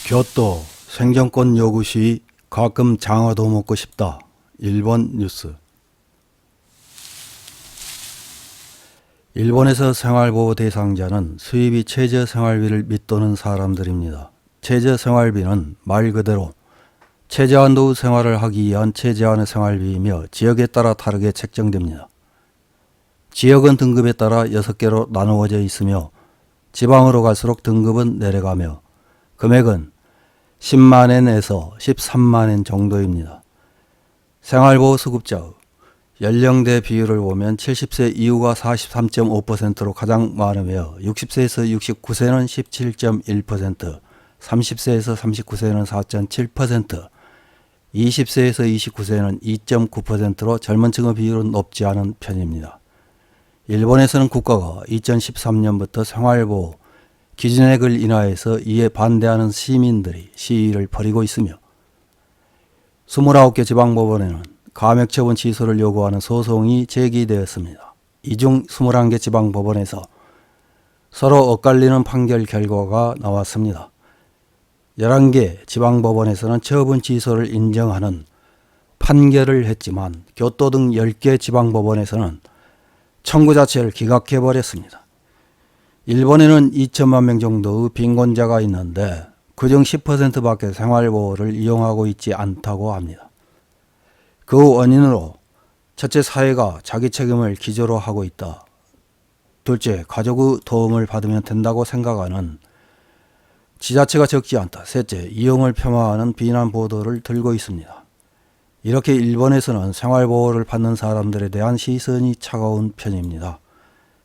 교토 생존권 요구 시 가끔 장어도 먹고 싶다. 일본 뉴스. 일본에서 생활보호 대상자는 수입이 최저생활비를 밑도는 사람들입니다. 최저생활비는 말 그대로 최저한도의 생활을 하기 위한 최저한의 생활비이며 지역에 따라 다르게 책정됩니다. 지역은 등급에 따라 6개로 나누어져 있으며 지방으로 갈수록 등급은 내려가며 금액은 10만엔에서 13만엔 정도입니다. 생활보호 수급자의 연령대 비율을 보면 70세 이후가 43.5%로 가장 많으며 60세에서 69세는 17.1%, 30세에서 39세는 4.7%, 20세에서 29세는 2.9%로 젊은 층의 비율은 높지 않은 편입니다. 일본에서는 국가가 2013년부터 생활보호 기준액을 인하해서 이에 반대하는 시민들이 시위를 벌이고 있으며 29개 지방법원에는 감액처분 취소를 요구하는 소송이 제기되었습니다. 이 중 21개 지방법원에서 서로 엇갈리는 판결 결과가 나왔습니다. 11개 지방법원에서는 처분 취소를 인정하는 판결을 했지만 교토 등 10개 지방법원에서는 청구 자체를 기각해버렸습니다. 일본에는 2천만 명 정도의 빈곤자가 있는데 그중 10%밖에 생활보호를 이용하고 있지 않다고 합니다. 그 원인으로 첫째, 사회가 자기 책임을 기조로 하고 있다. 둘째, 가족의 도움을 받으면 된다고 생각하는 지자체가 적지 않다. 셋째, 이용을 폄하하는 비난 보도를 들고 있습니다. 이렇게 일본에서는 생활보호를 받는 사람들에 대한 시선이 차가운 편입니다.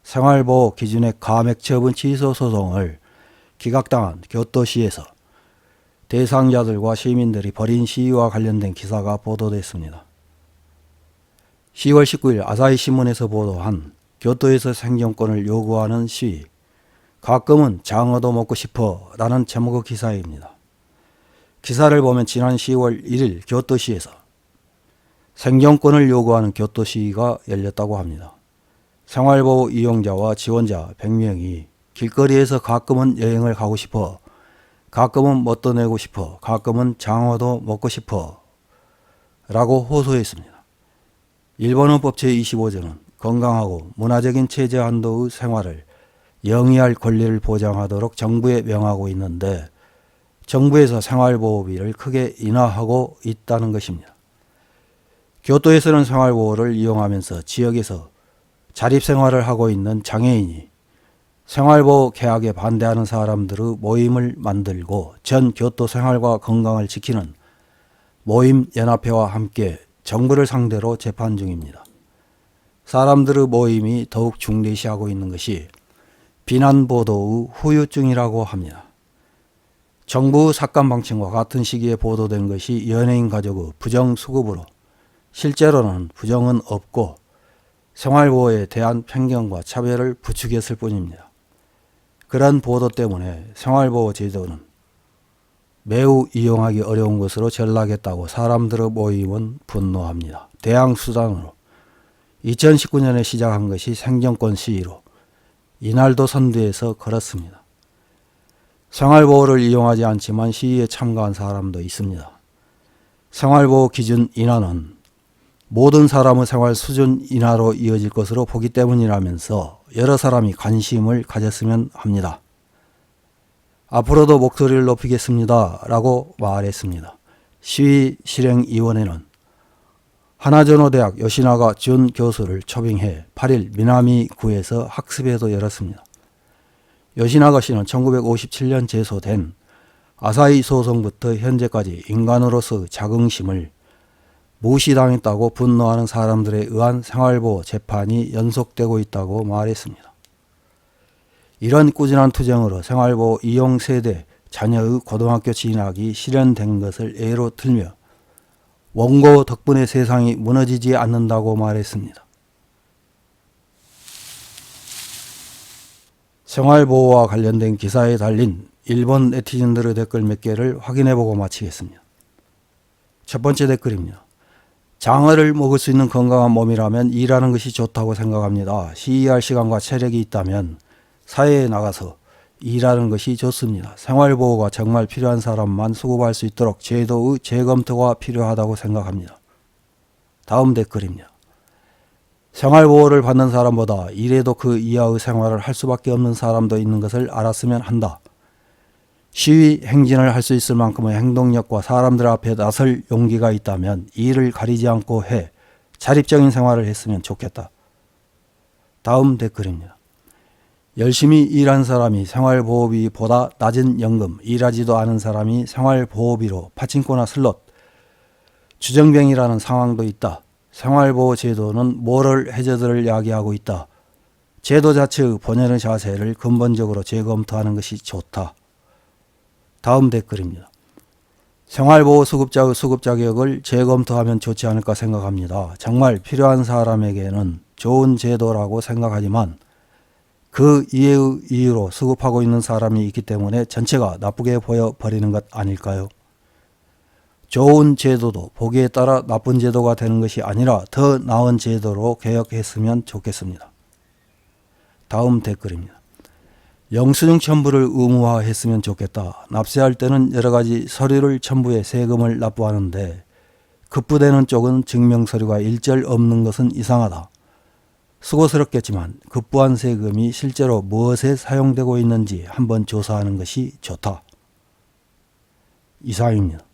생활보호 기준의 감액처분 취소 소송을 기각당한 교토시에서 대상자들과 시민들이 벌인 시위와 관련된 기사가 보도됐습니다. 10월 19일 아사히 신문에서 보도한 교토에서 생존권을 요구하는 시위, 가끔은 장어도 먹고 싶어 라는 제목의 기사입니다. 기사를 보면 지난 10월 1일 교토시에서 생존권을 요구하는 교토 시위가 열렸다고 합니다. 생활보호 이용자와 지원자 100명이 길거리에서 가끔은 여행을 가고 싶어, 가끔은 못 떠내고 싶어, 가끔은 장어도 먹고 싶어 라고 호소했습니다. 일본헌법 제25조는 건강하고 문화적인 최저한도의 생활을 영위할 권리를 보장하도록 정부에 명하고 있는데 정부에서 생활보호비를 크게 인하하고 있다는 것입니다. 교토에서는 생활보호를 이용하면서 지역에서 자립생활을 하고 있는 장애인이 생활보호 계약에 반대하는 사람들의 모임을 만들고 전 교토 생활과 건강을 지키는 모임연합회와 함께 정부를 상대로 재판 중입니다. 사람들의 모임이 더욱 중대시하고 있는 것이 비난보도의 후유증이라고 합니다. 정부 삭감 방침과 같은 시기에 보도된 것이 연예인 가족의 부정수급으로 실제로는 부정은 없고 생활보호에 대한 편견과 차별을 부추겼을 뿐입니다. 그런 보도 때문에 생활보호 제도는 매우 이용하기 어려운 것으로 전락했다고 사람들의 모임은 분노합니다. 대항수단으로 2019년에 시작한 것이 생존권 시위로 이날도 선두에서 걸었습니다. 생활보호를 이용하지 않지만 시위에 참가한 사람도 있습니다. 생활보호 기준 인하는 모든 사람의 생활 수준 인하로 이어질 것으로 보기 때문이라면서 여러 사람이 관심을 가졌으면 합니다. 앞으로도 목소리를 높이겠습니다 라고 말했습니다. 시위 실행위원회는 하나전호대학 요시나가 준 교수를 초빙해 8일 미나미구에서 학습회도 열었습니다. 요시나가 씨는 1957년 제소된 아사히 소송부터 현재까지 인간으로서 자긍심을 무시당했다고 분노하는 사람들에 의한 생활보호 재판이 연속되고 있다고 말했습니다. 이런 꾸준한 투쟁으로 생활보호 이용 세대 자녀의 고등학교 진학이 실현된 것을 예로 들며 원고 덕분에 세상이 무너지지 않는다고 말했습니다. 생활보호와 관련된 기사에 달린 일본 네티즌들의 댓글 몇 개를 확인해보고 마치겠습니다. 첫 번째 댓글입니다. 장어를 먹을 수 있는 건강한 몸이라면 일하는 것이 좋다고 생각합니다. 시위할 시간과 체력이 있다면 사회에 나가서 일하는 것이 좋습니다. 생활보호가 정말 필요한 사람만 수급할 수 있도록 제도의 재검토가 필요하다고 생각합니다. 다음 댓글입니다. 생활보호를 받는 사람보다 일해도 그 이하의 생활을 할 수밖에 없는 사람도 있는 것을 알았으면 한다. 시위 행진을 할 수 있을 만큼의 행동력과 사람들 앞에 나설 용기가 있다면 일을 가리지 않고 해 자립적인 생활을 했으면 좋겠다. 다음 댓글입니다. 열심히 일한 사람이 생활보호비보다 낮은 연금, 일하지도 않은 사람이 생활보호비로 파친코나 슬롯, 주정뱅이라는 상황도 있다. 생활보호 제도는 모럴 해저드를 야기하고 있다. 제도 자체의 본연의 자세를 근본적으로 재검토하는 것이 좋다. 다음 댓글입니다. 생활보호 수급자의 수급 자격을 재검토하면 좋지 않을까 생각합니다. 정말 필요한 사람에게는 좋은 제도라고 생각하지만 그 이외의 이유로 수급하고 있는 사람이 있기 때문에 전체가 나쁘게 보여버리는 것 아닐까요? 좋은 제도도 보기에 따라 나쁜 제도가 되는 것이 아니라 더 나은 제도로 개혁했으면 좋겠습니다. 다음 댓글입니다. 영수증 첨부를 의무화했으면 좋겠다. 납세할 때는 여러 가지 서류를 첨부해 세금을 납부하는데 급부되는 쪽은 증명서류가 일절 없는 것은 이상하다. 수고스럽겠지만 급부한 세금이 실제로 무엇에 사용되고 있는지 한번 조사하는 것이 좋다. 이상입니다.